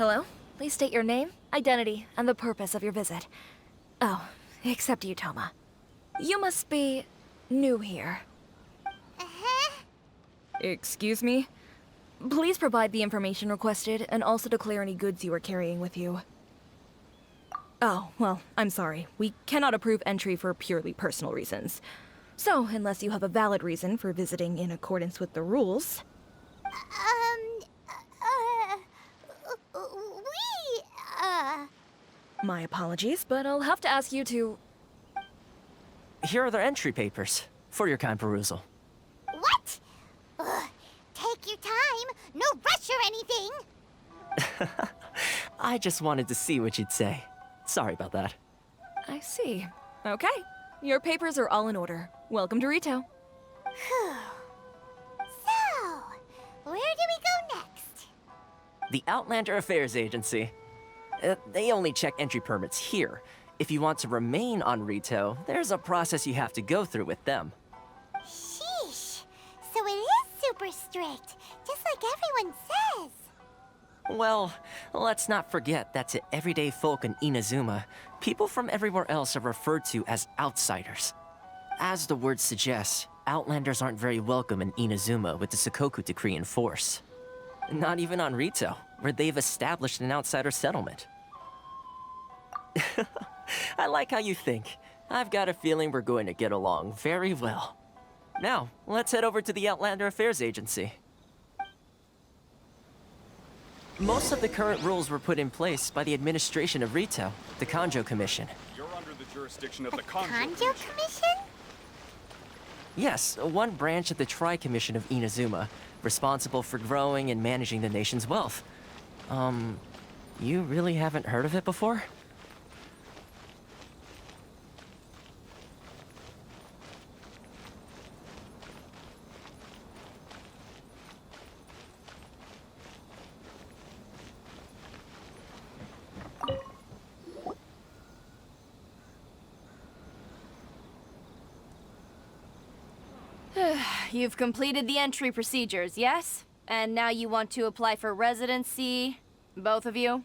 Hello? Please state your name, identity, and the purpose of your visit. Oh, except you, Toma. You must be new here. Uh-huh. Excuse me? Please provide the information requested and also declare any goods you are carrying with you. Oh, well, I'm sorry. We cannot approve entry for purely personal reasons. So, unless you have a valid reason for visiting in accordance with the rules... My apologies, but I'll have to ask you to... Here are their entry papers, for your kind perusal. What? Ugh, take your time. No rush or anything. I just wanted to see what you'd say. Sorry about that. I see. Okay. Your papers are all in order. Welcome to Rito. Whew. So, where do we go next? The Outlander Affairs Agency. They only check entry permits here. If you want to remain on Rito, there's a process you have to go through with them. Sheesh. So it is super strict, just like everyone says. Well, let's not forget that to everyday folk in Inazuma, people from everywhere else are referred to as outsiders. As the word suggests, Outlanders aren't very welcome in Inazuma with the Sakoku Decree in force. Not even on Rito, where they've established an outsider settlement. I like how you think. I've got a feeling we're going to get along very well. Now, let's head over to the Outlander Affairs Agency. Most of the current rules were put in place by the administration of Rito, the Kanjo Commission. You're under the jurisdiction of The the Kanjo Kanjo Commission? Yes, one branch of the Tri-Commission of Inazuma, responsible for growing and managing the nation's wealth. You really haven't heard of it before? You've completed the entry procedures, yes? And now you want to apply for residency? Both of you?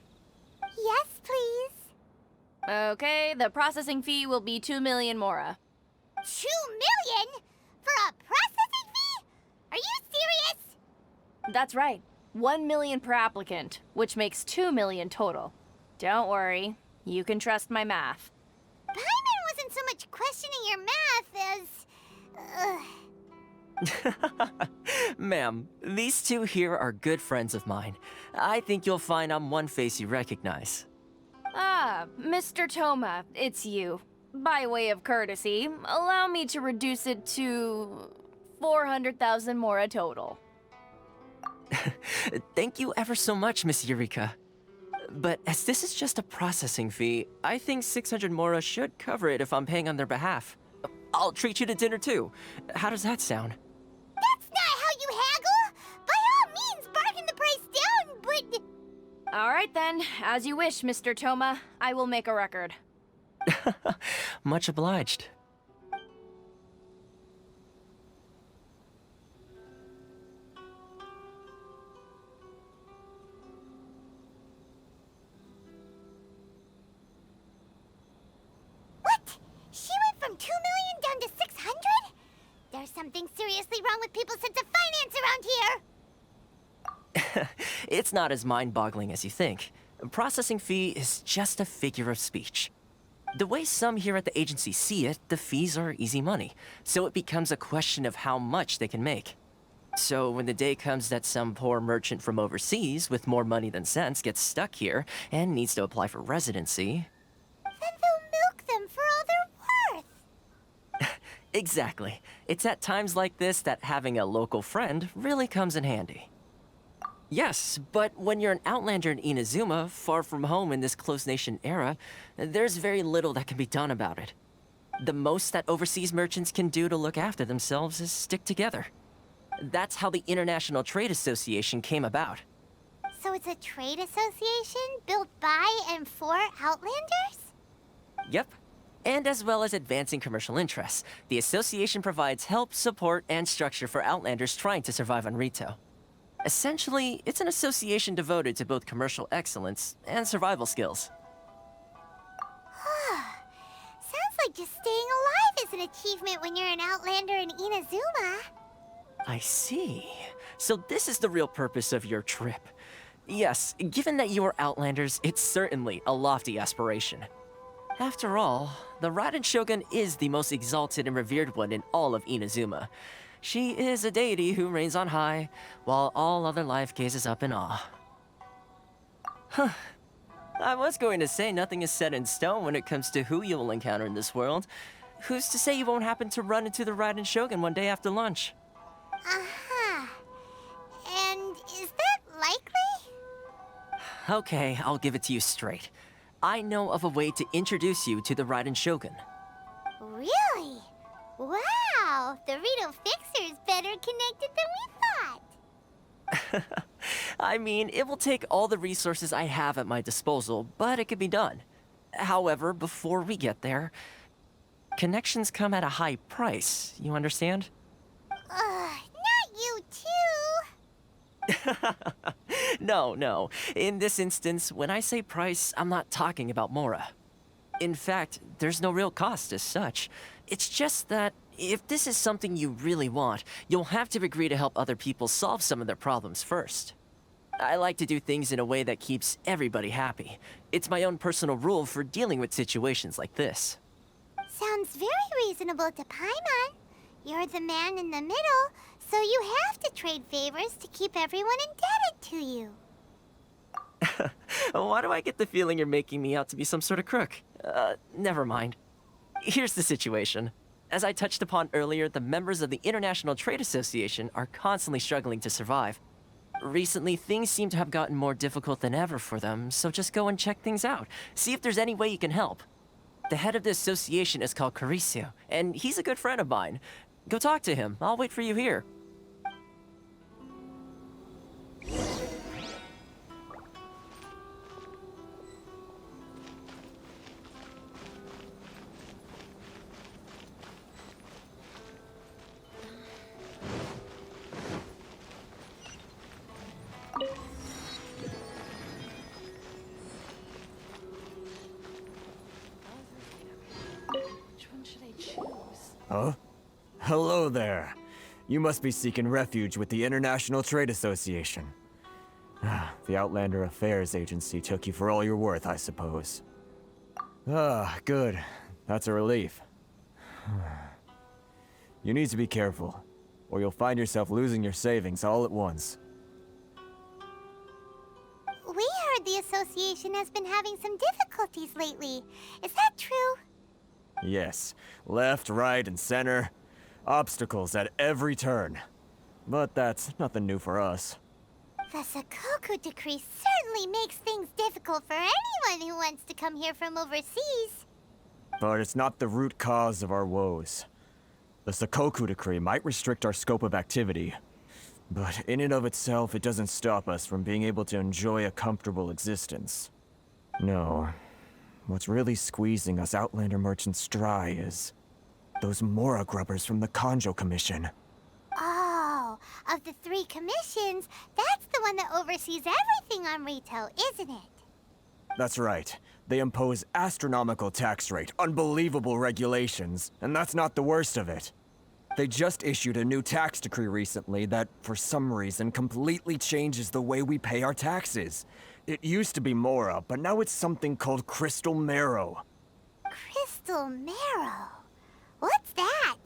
Yes, please. Okay, the processing fee will be 2 million mora. 2 million? For a processing fee? Are you serious? That's right. 1 million per applicant, which makes 2 million total. Don't worry, you can trust my math. Paimon wasn't so much questioning your math as... Ma'am, these two here are good friends of mine. I think you'll find I'm one face you recognize. Ah, Mr. Toma, it's you. By way of courtesy, allow me to reduce it to 400,000 mora total. Thank you ever so much, Miss Eureka. But as this is just a processing fee, I think 600 mora should cover it if I'm paying on their behalf. I'll treat you to dinner too. How does that sound? That's not how you haggle! By all means, bargain the price down, but... All right then, as you wish, Mr. Toma. I will make a record. Much obliged. What? She went from 2 million down to 600? There's something seriously wrong with people's sense of finance around here! It's not as mind-boggling as you think. A processing fee is just a figure of speech. The way some here at the agency see it, the fees are easy money, so it becomes a question of how much they can make. So when the day comes that some poor merchant from overseas with more money than sense gets stuck here and needs to apply for residency... Then they'll milk them for all they're worth! Exactly. It's at times like this that having a local friend really comes in handy. Yes, but when you're an outlander in Inazuma, far from home in this close nation era, there's very little that can be done about it. The most that overseas merchants can do to look after themselves is stick together. That's how the International Trade Association came about. So it's a trade association built by and for Outlanders? Yep. And as well as advancing commercial interests, the association provides help, support, and structure for Outlanders trying to survive on Rito. Essentially, it's an association devoted to both commercial excellence and survival skills. Sounds like just staying alive is an achievement when you're an Outlander in Inazuma. I see. So this is the real purpose of your trip. Yes, given that you are Outlanders, it's certainly a lofty aspiration. After all, the Raiden Shogun is the most exalted and revered one in all of Inazuma. She is a deity who reigns on high, while all other life gazes up in awe. Huh. I was going to say nothing is set in stone when it comes to who you will encounter in this world. Who's to say you won't happen to run into the Raiden Shogun one day after lunch? Uh-huh. And is that likely? Okay, I'll give it to you straight. I know of a way to introduce you to the Raiden Shogun. Really? Wow, the Rito Fixer is better connected than we thought. I mean, it will take all the resources I have at my disposal, but it can be done. However, before we get there, connections come at a high price, you understand? Not you too. No. In this instance, when I say price, I'm not talking about Mora. In fact, there's no real cost as such. It's just that if this is something you really want, you'll have to agree to help other people solve some of their problems first. I like to do things in a way that keeps everybody happy. It's my own personal rule for dealing with situations like this. Sounds very reasonable to Paimon. You're the man in the middle, so you have to trade favors to keep everyone indebted to you. Why do I get the feeling you're making me out to be some sort of crook? Never mind. Here's the situation. As I touched upon earlier, the members of the International Trade Association are constantly struggling to survive. Recently, things seem to have gotten more difficult than ever for them, so just go and check things out. See if there's any way you can help. The head of the association is called Carisio, and he's a good friend of mine. Go talk to him. I'll wait for you here. Which one should I choose? Huh? Hello there. You must be seeking refuge with the International Trade Association. The Outlander Affairs Agency took you for all you're worth, I suppose. Good. That's a relief. You need to be careful, or you'll find yourself losing your savings all at once. We heard the association has been having some difficulties lately. Is that true? Yes, left, right, and center. Obstacles at every turn. But that's nothing new for us. The Sakoku Decree certainly makes things difficult for anyone who wants to come here from overseas. But it's not the root cause of our woes. The Sakoku Decree might restrict our scope of activity, but in and of itself, it doesn't stop us from being able to enjoy a comfortable existence. No. What's really squeezing us Outlander merchants dry is those Mora grubbers from the Kanjo Commission. Oh, of the 3 commissions, that's the one that oversees everything on retail, isn't it? That's right. They impose astronomical tax rate, unbelievable regulations, and that's not the worst of it. They just issued a new tax decree recently that, for some reason, completely changes the way we pay our taxes. It used to be Mora, but now it's something called Crystal Marrow. Crystal Marrow? What's that?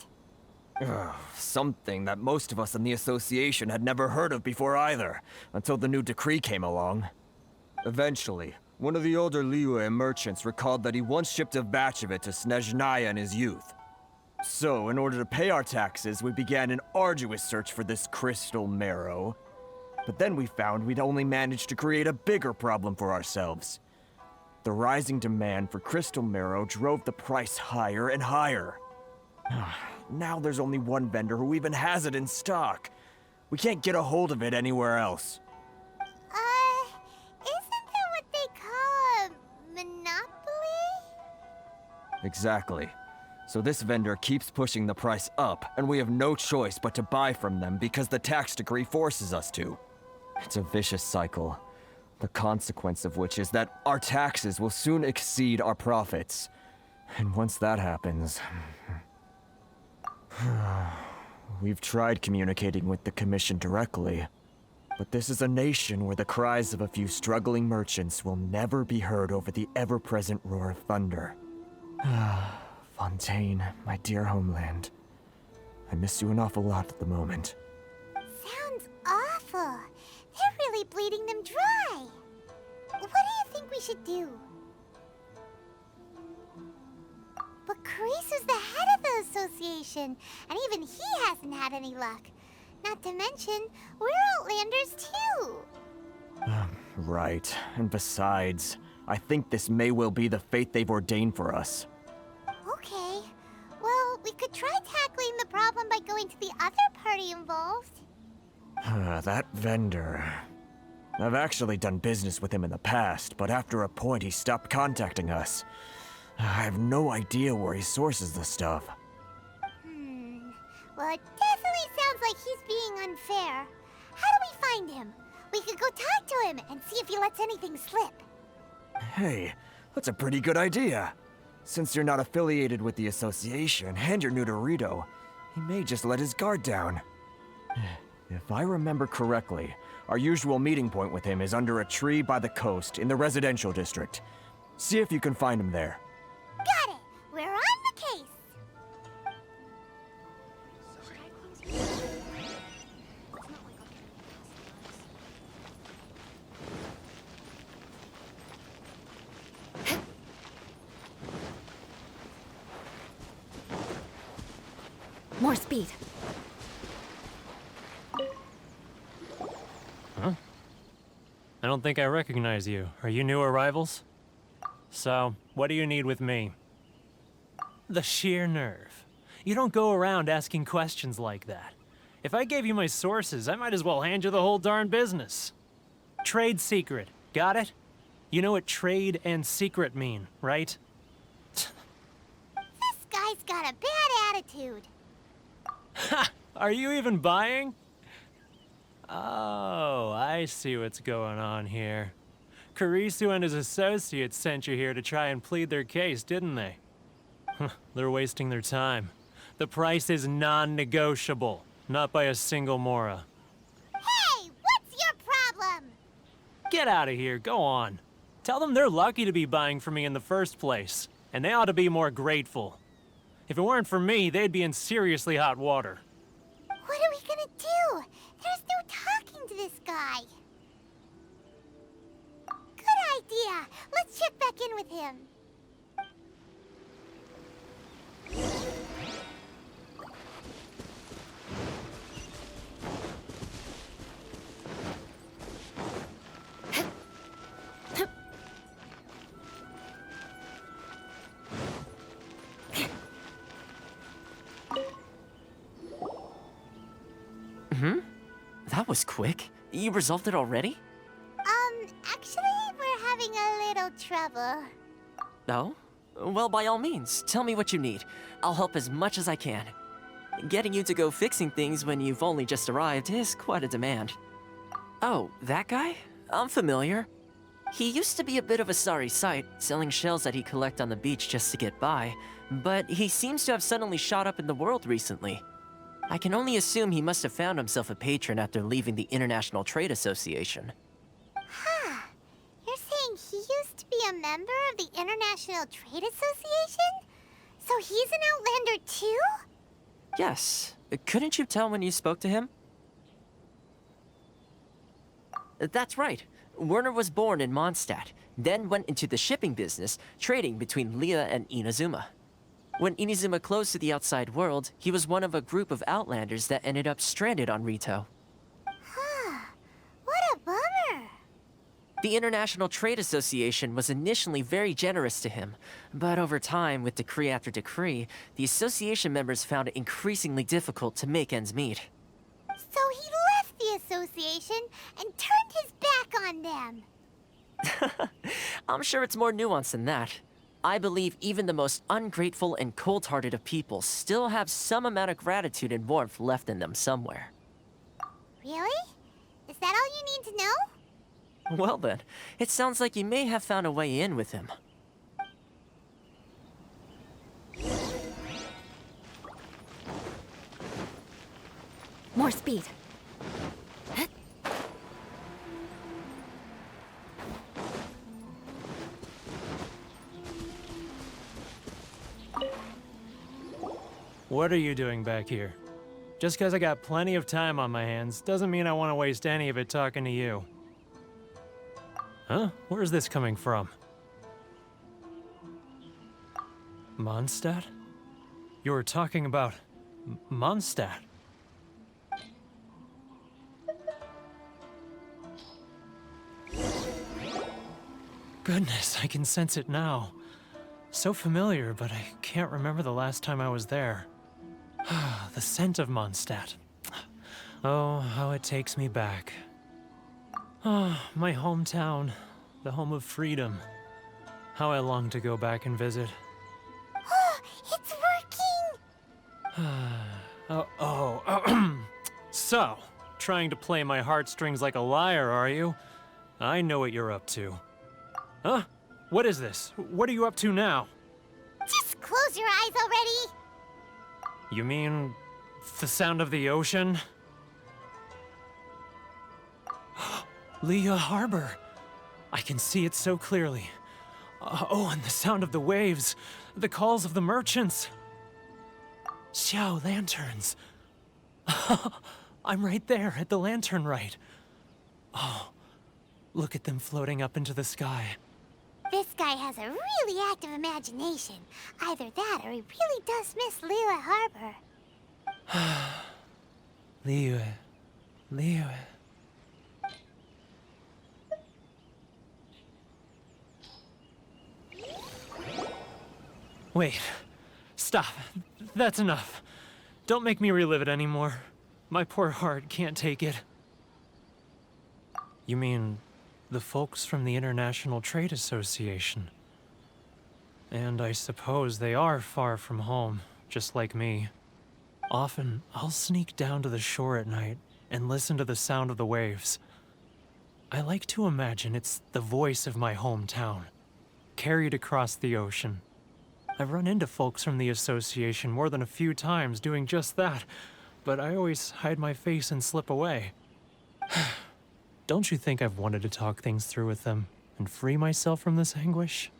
Something that most of us in the association had never heard of before either, until the new decree came along. Eventually, one of the older Liyue merchants recalled that he once shipped a batch of it to Snezhnaya in his youth. So, in order to pay our taxes, we began an arduous search for this Crystal Marrow. But then we found we'd only managed to create a bigger problem for ourselves. The rising demand for Crystal Marrow drove the price higher and higher. Now there's only one vendor who even has it in stock. We can't get a hold of it anywhere else. Isn't that what they call a monopoly? Exactly. So this vendor keeps pushing the price up, and we have no choice but to buy from them because the tax decree forces us to. It's a vicious cycle. The consequence of which is that our taxes will soon exceed our profits. And once that happens... We've tried communicating with the Commission directly, but this is a nation where the cries of a few struggling merchants will never be heard over the ever-present roar of thunder. Fontaine, my dear homeland. I miss you an awful lot at the moment. Sounds awful. They're really bleeding them dry. What do you think we should do? But Carice's the head of the association, and even he hasn't had any luck. Not to mention, we're Outlanders too. Right. And besides, I think this may well be the fate they've ordained for us. Okay. Well, we could try tackling the problem by going to the other party involved. That vendor... I've actually done business with him in the past, but after a point he stopped contacting us. I have no idea where he sources the stuff. Well, it definitely sounds like he's being unfair. How do we find him? We could go talk to him and see if he lets anything slip. Hey, that's a pretty good idea. Since you're not affiliated with the association and you're new to Rito, he may just let his guard down. If I remember correctly, our usual meeting point with him is under a tree by the coast in the residential district. See if you can find him there. Got it! We're on the case! More speed. Huh? I don't think I recognize you. Are you new arrivals? So, what do you need with me? The sheer nerve. You don't go around asking questions like that. If I gave you my sources, I might as well hand you the whole darn business. Trade secret. Got it? You know what trade and secret mean, right? This guy's got a bad attitude. Ha! Are you even buying? Oh, I see what's going on here. Carice and his associates sent you here to try and plead their case, didn't they? They're wasting their time. The price is non-negotiable, not by a single Mora. Hey, what's your problem? Get out of here, go on. Tell them they're lucky to be buying from me in the first place, and they ought to be more grateful. If it weren't for me, they'd be in seriously hot water. What are we gonna do? There's no talking to this guy. Good idea. Let's check back in with him. That was quick. You resolved it already? Actually, we're having a little trouble. No? Well, by all means, tell me what you need. I'll help as much as I can. Getting you to go fixing things when you've only just arrived is quite a demand. Oh, that guy? I'm familiar. He used to be a bit of a sorry sight, selling shells that he'd collect on the beach just to get by, but he seems to have suddenly shot up in the world recently. I can only assume he must have found himself a patron after leaving the International Trade Association. Huh. You're saying he used to be a member of the International Trade Association? So he's an Outlander too? Yes. Couldn't you tell when you spoke to him? That's right. Werner was born in Mondstadt, then went into the shipping business, trading between Leah and Inazuma. When Inazuma closed to the outside world, he was one of a group of Outlanders that ended up stranded on Rito. Huh. What a bummer. The International Trade Association was initially very generous to him, but over time, with decree after decree, the association members found it increasingly difficult to make ends meet. So he left the association and turned his back on them. I'm sure it's more nuanced than that. I believe even the most ungrateful and cold-hearted of people still have some amount of gratitude and warmth left in them somewhere. Really? Is that all you need to know? Well then, it sounds like you may have found a way in with him. More speed. What are you doing back here? Just because I got plenty of time on my hands doesn't mean I want to waste any of it talking to you. Huh? Where's this coming from? Mondstadt? You were talking about Mondstadt. Goodness, I can sense it now. So familiar, but I can't remember the last time I was there. The scent of Mondstadt. Oh, how it takes me back. Oh, my hometown, the home of freedom. How I long to go back and visit. It's working! So, trying to play my heartstrings like a liar, are you? I know what you're up to. Huh? What is this? What are you up to now? Just close your eyes already! You mean the sound of the ocean? Leah Harbor. I can see it so clearly. Oh, and the sound of the waves, the calls of the merchants. Xiao lanterns. I'm right there at the lantern right. Oh, look at them floating up into the sky. This guy has a really active imagination. Either that or he really does miss Liyue Harbor. Liyue. Wait. Stop. That's enough. Don't make me relive it anymore. My poor heart can't take it. You mean the folks from the International Trade Association? And I suppose they are far from home, just like me. Often, I'll sneak down to the shore at night and listen to the sound of the waves. I like to imagine it's the voice of my hometown, carried across the ocean. I've run into folks from the association more than a few times doing just that, but I always hide my face and slip away. Don't you think I've wanted to talk things through with them and free myself from this anguish?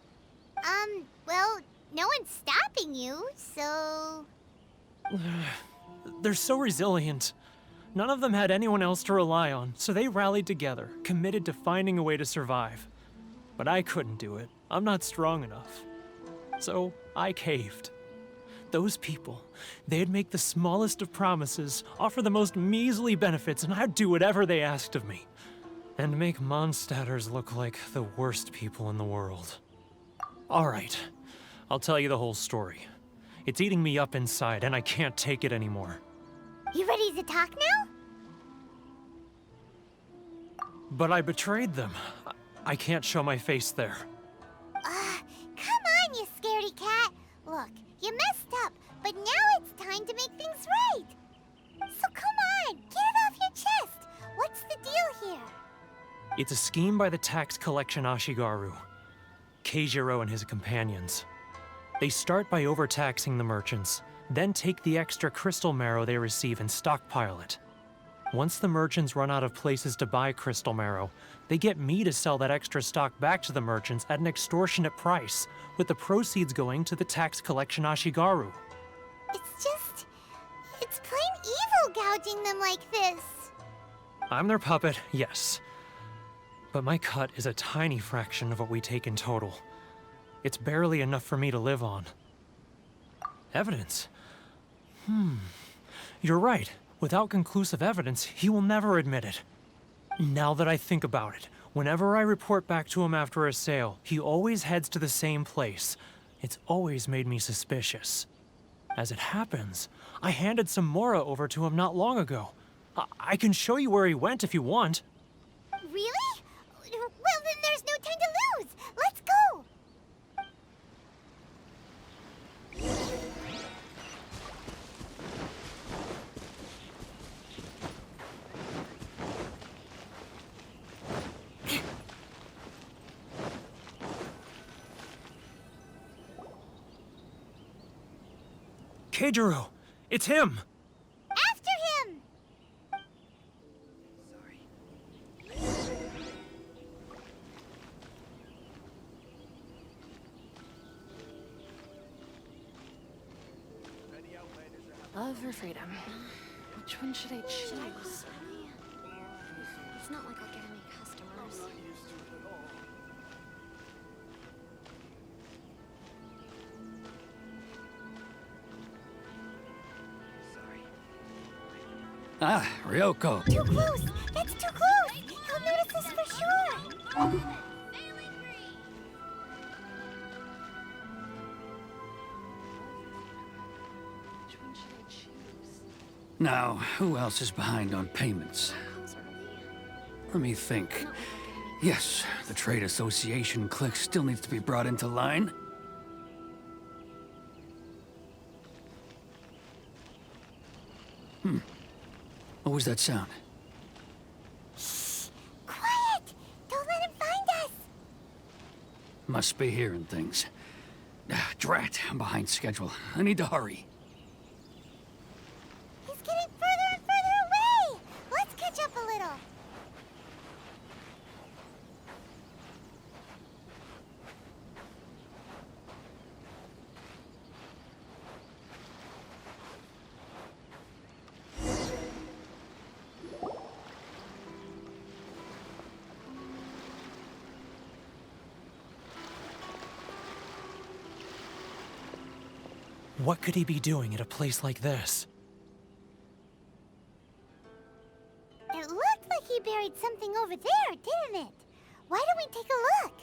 Well, no one's stopping you, so... They're so resilient. None of them had anyone else to rely on, so they rallied together, committed to finding a way to survive. But I couldn't do it. I'm not strong enough. So I caved. Those people, they'd make the smallest of promises, offer the most measly benefits, and I'd do whatever they asked of me. And make Mondstadters look like the worst people in the world. All right, I'll tell you the whole story. It's eating me up inside, and I can't take it anymore. You ready to talk now? But I betrayed them. I can't show my face there. Come on, you scaredy cat. Look, you messed up, but now it's time to make things right. So come on, get it off your chest. What's the deal here? It's a scheme by the tax collection Ashigaru, Keijiro and his companions. They start by overtaxing the merchants, then take the extra crystal marrow they receive and stockpile it. Once the merchants run out of places to buy crystal marrow, they get me to sell that extra stock back to the merchants at an extortionate price, with the proceeds going to the tax collection Ashigaru. It's plain evil gouging them like this. I'm their puppet, yes. But my cut is a tiny fraction of what we take in total. It's barely enough for me to live on. Evidence? You're right. Without conclusive evidence, he will never admit it. Now that I think about it, whenever I report back to him after a sale, he always heads to the same place. It's always made me suspicious. As it happens, I handed some Mora over to him not long ago. I can show you where he went if you want. Really? Well, then there's no time to lose. Let's go. Keijiro! It's him! After him! Love or freedom? Which one should I choose? It's not like I'll get any customers. Ah, Ryoko. Too close! That's too close! He'll notice us for sure! Which one should I choose? Now, who else is behind on payments? Let me think. Yes, the Trade Association clique still needs to be brought into line. What was that sound? Quiet! Don't let him find us! Must be hearing things. Ah, drat, I'm behind schedule. I need to hurry. He's getting further and further away! Let's catch up a little. What could he be doing at a place like this? It looked like he buried something over there, didn't it? Why don't we take a look?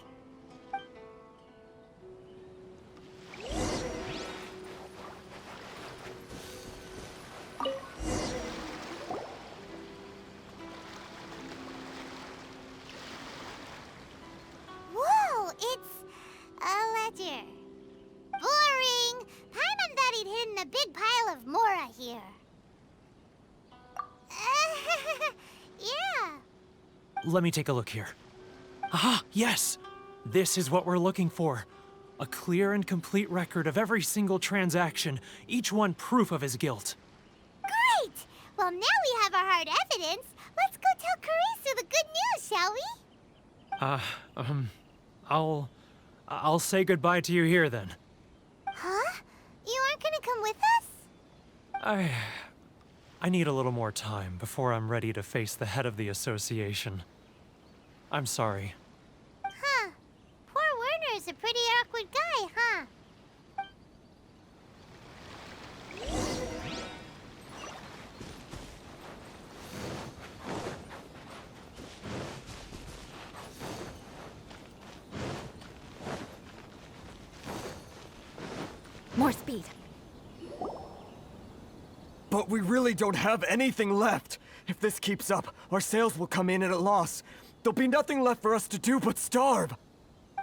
Whoa, it's a ledger. Boring! Paimon thought he'd hidden a big pile of Mora here. Yeah. Let me take a look here. Aha, yes! This is what we're looking for. A clear and complete record of every single transaction, each one proof of his guilt. Great! Well, now we have our hard evidence. Let's go tell Karisu the good news, shall we? I'll say goodbye to you here then. Huh? You aren't gonna come with us? I need a little more time before I'm ready to face the head of the association. I'm sorry. Huh. Poor Werner's a pretty awkward guy, huh? More speed. But we really don't have anything left. If this keeps up, our sales will come in at a loss. There'll be nothing left for us to do but starve.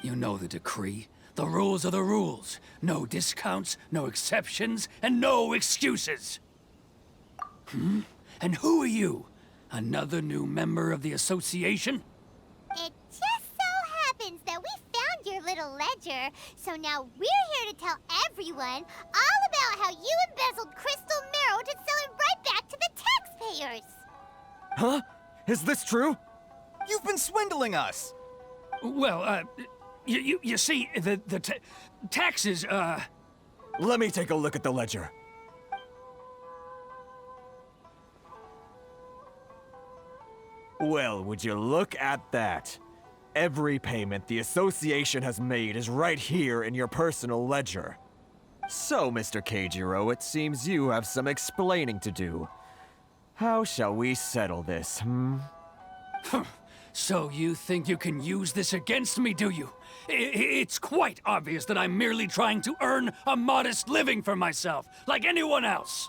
You know the decree. The rules are the rules. No discounts, no exceptions, and no excuses. And who are you? Another new member of the association? It just so happens that we found your little ledger, so now we're here to tell everyone all about how you embezzled crystal marrow to sell it right back to the taxpayers. Huh? Is this true? You've been swindling us! Well, you see, the taxes, Let me take a look at the ledger. Well, would you look at that? Every payment the association has made is right here in your personal ledger. So, Mr. Keijiro, it seems you have some explaining to do. How shall we settle this, So you think you can use this against me, do you? It's quite obvious that I'm merely trying to earn a modest living for myself, like anyone else.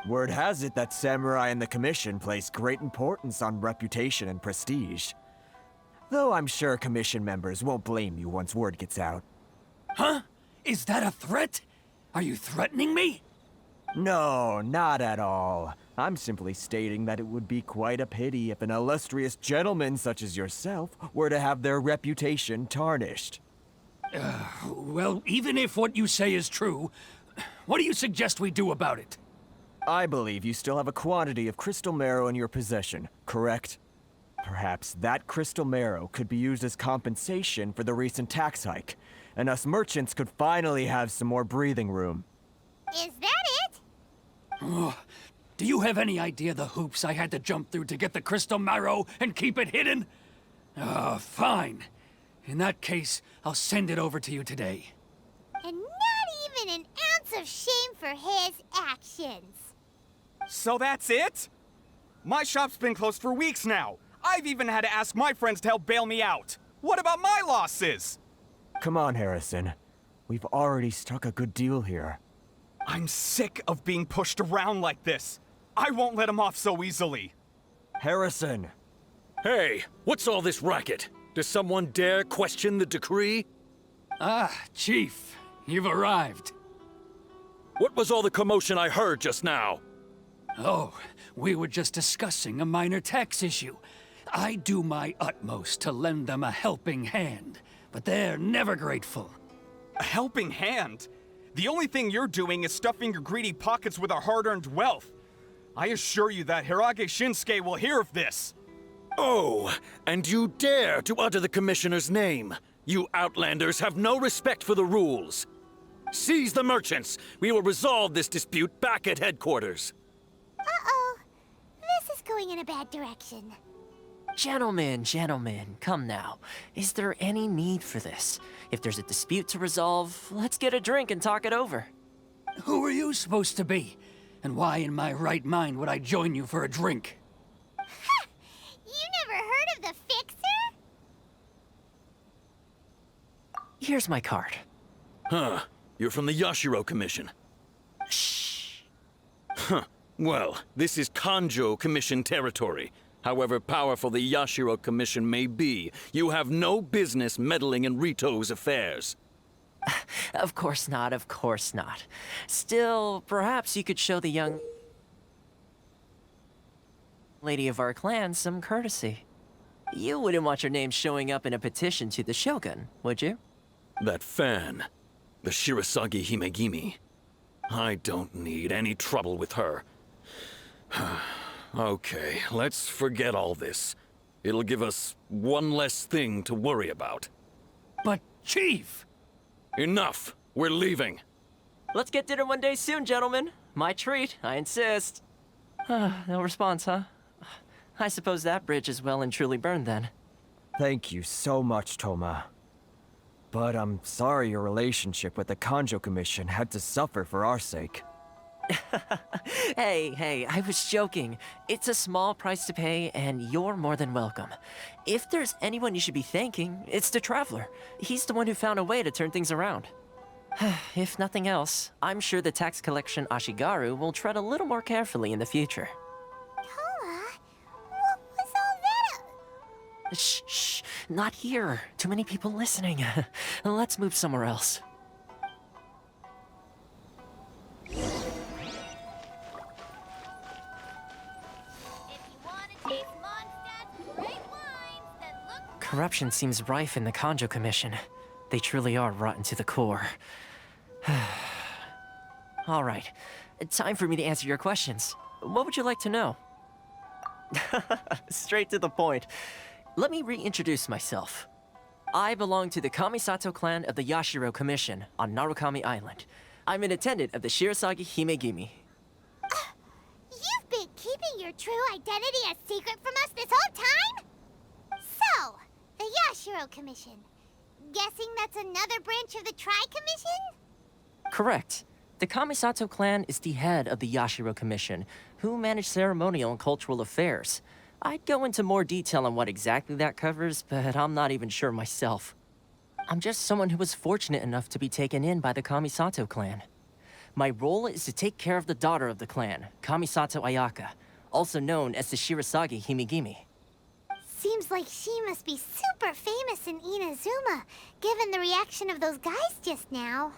Word has it that Samurai and the Commission place great importance on reputation and prestige. Though I'm sure Commission members won't blame you once word gets out. Huh? Is that a threat? Are you threatening me? No, not at all. I'm simply stating that it would be quite a pity if an illustrious gentleman such as yourself were to have their reputation tarnished. Well, even if what you say is true, What do you suggest we do about it? I believe you still have a quantity of crystal marrow in your possession, correct? Perhaps that crystal marrow could be used as compensation for the recent tax hike, and us merchants could finally have some more breathing room. Is that it? Oh, do you have any idea the hoops I had to jump through to get the crystal marrow and keep it hidden? Fine. In that case, I'll send it over to you today. And not even an ounce of shame for his actions. So that's it? My shop's been closed for weeks now. I've even had to ask my friends to help bail me out. What about my losses? Come on, Harrison. We've already struck a good deal here. I'm sick of being pushed around like this. I won't let him off so easily. Harrison! Hey, what's all this racket? Does someone dare question the decree? Ah, Chief, you've arrived. What was all the commotion I heard just now? Oh, we were just discussing a minor tax issue. I do my utmost to lend them a helping hand, but they're never grateful. A helping hand? The only thing you're doing is stuffing your greedy pockets with our hard-earned wealth. I assure you that Hirage Shinsuke will hear of this. Oh, and you dare to utter the Commissioner's name. You Outlanders have no respect for the rules. Seize the merchants. We will resolve this dispute back at headquarters. Uh-oh. This is going in a bad direction. Gentlemen, come now. Is there any need for this? If there's a dispute to resolve, let's get a drink and talk it over. Who are you supposed to be? And why in my right mind would I join you for a drink? Ha! You never heard of the Fixer? Here's my card. Huh. You're from the Yashiro Commission. Shh. Huh. Well, this is Kanjo Commission territory. However powerful the Yashiro Commission may be, you have no business meddling in Rito's affairs. Of course not, of course not. Still, perhaps you could show the young lady of our clan some courtesy. You wouldn't want your name showing up in a petition to the Shogun, would you? That fan, the Shirasagi Himegimi. I don't need any trouble with her. Okay, let's forget all this. It'll give us one less thing to worry about. But, Chief! Enough! We're leaving. Let's get dinner one day soon, gentlemen. My treat, I insist. No response, huh? I suppose that bridge is well and truly burned then. Thank you so much, Toma. But I'm sorry your relationship with the Kanjo Commission had to suffer for our sake. Hey, I was joking. It's a small price to pay, and you're more than welcome. If there's anyone you should be thanking, it's the Traveler. He's the one who found a way to turn things around. If nothing else, I'm sure the tax collection Ashigaru will tread a little more carefully in the future. Toma? What was all that? Shh, not here. Too many people listening. Let's move somewhere else. Corruption seems rife in the Kanjo Commission. They truly are rotten to the core. All right, time for me to answer your questions. What would you like to know? Straight to the point. Let me reintroduce myself. I belong to the Kamisato clan of the Yashiro Commission on Narukami Island. I'm an attendant of the Shirasagi Himegimi. You've been keeping your true identity a secret from us this whole time? So, the Yashiro Commission. Guessing that's another branch of the Tri-Commission? Correct. The Kamisato clan is the head of the Yashiro Commission, who manage ceremonial and cultural affairs. I'd go into more detail on what exactly that covers, but I'm not even sure myself. I'm just someone who was fortunate enough to be taken in by the Kamisato clan. My role is to take care of the daughter of the clan, Kamisato Ayaka, also known as the Shirasagi Himegimi. Seems like she must be super famous in Inazuma, given the reaction of those guys just now.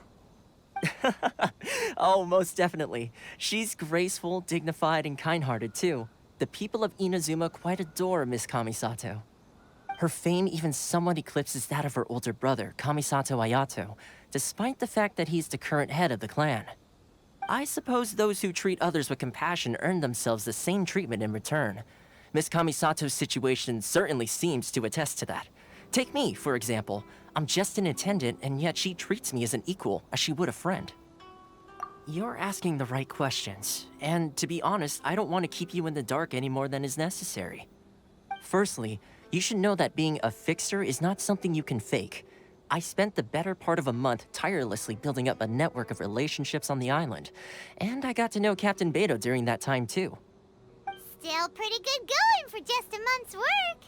Oh, most definitely. She's graceful, dignified, and kind-hearted, too. The people of Inazuma quite adore Miss Kamisato. Her fame even somewhat eclipses that of her older brother, Kamisato Ayato, despite the fact that he's the current head of the clan. I suppose those who treat others with compassion earn themselves the same treatment in return. Miss Kamisato's situation certainly seems to attest to that. Take me, for example. I'm just an attendant, and yet she treats me as an equal, as she would a friend. You're asking the right questions, and to be honest, I don't want to keep you in the dark any more than is necessary. Firstly, you should know that being a fixer is not something you can fake. I spent the better part of a month tirelessly building up a network of relationships on the island, and I got to know Captain Beto during that time too. Still pretty good going for just a month's work.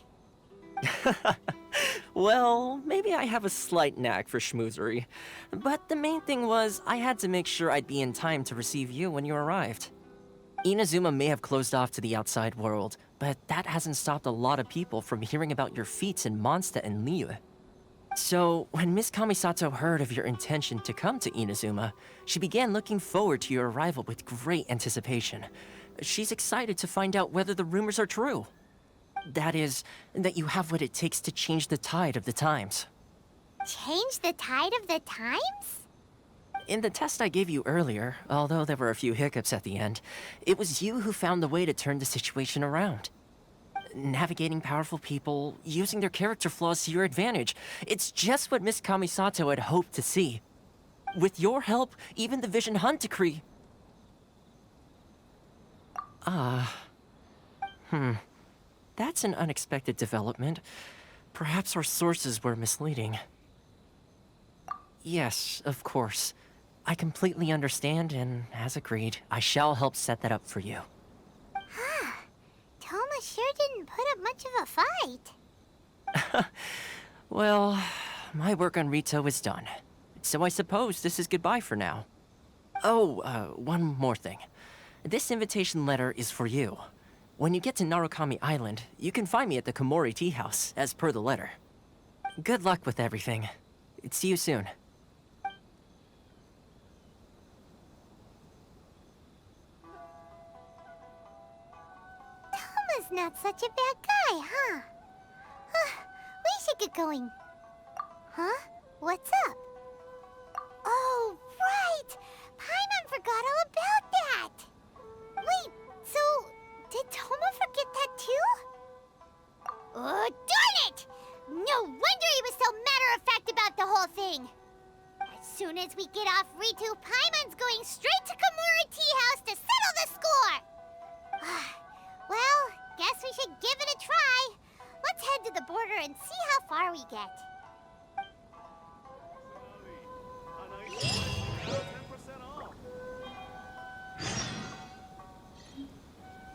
Well, maybe I have a slight knack for schmoozery, but the main thing was I had to make sure I'd be in time to receive you when you arrived. Inazuma may have closed off to the outside world, but that hasn't stopped a lot of people from hearing about your feats in Mondstadt and Liyue. So, when Miss Kamisato heard of your intention to come to Inazuma, she began looking forward to your arrival with great anticipation. She's excited to find out whether the rumors are true. That is, that you have what it takes to change the tide of the times. Change the tide of the times? In the test I gave you earlier, although there were a few hiccups at the end, it was you who found the way to turn the situation around. Navigating powerful people, using their character flaws to your advantage. It's just what Miss Kamisato had hoped to see. With your help, even the Vision Hunt decree... That's an unexpected development. Perhaps our sources were misleading. Yes, of course. I completely understand, and as agreed, I shall help set that up for you. Toma sure didn't put up much of a fight. Well, my work on Rito is done. So I suppose this is goodbye for now. Oh, one more thing. This invitation letter is for you. When you get to Narukami Island, you can find me at the Komori Tea House, as per the letter. Good luck with everything. See you soon. Toma's not such a bad guy, huh? We should get going. Huh? What's up? Oh, right! Paimon forgot all about that! Wait, so... did Toma forget that too? Oh, darn it! No wonder he was so matter-of-fact about the whole thing! As soon as we get off Ritu, Paimon's going straight to Komori Tea House to settle the score! Well, guess we should give it a try. Let's head to the border and see how far we get.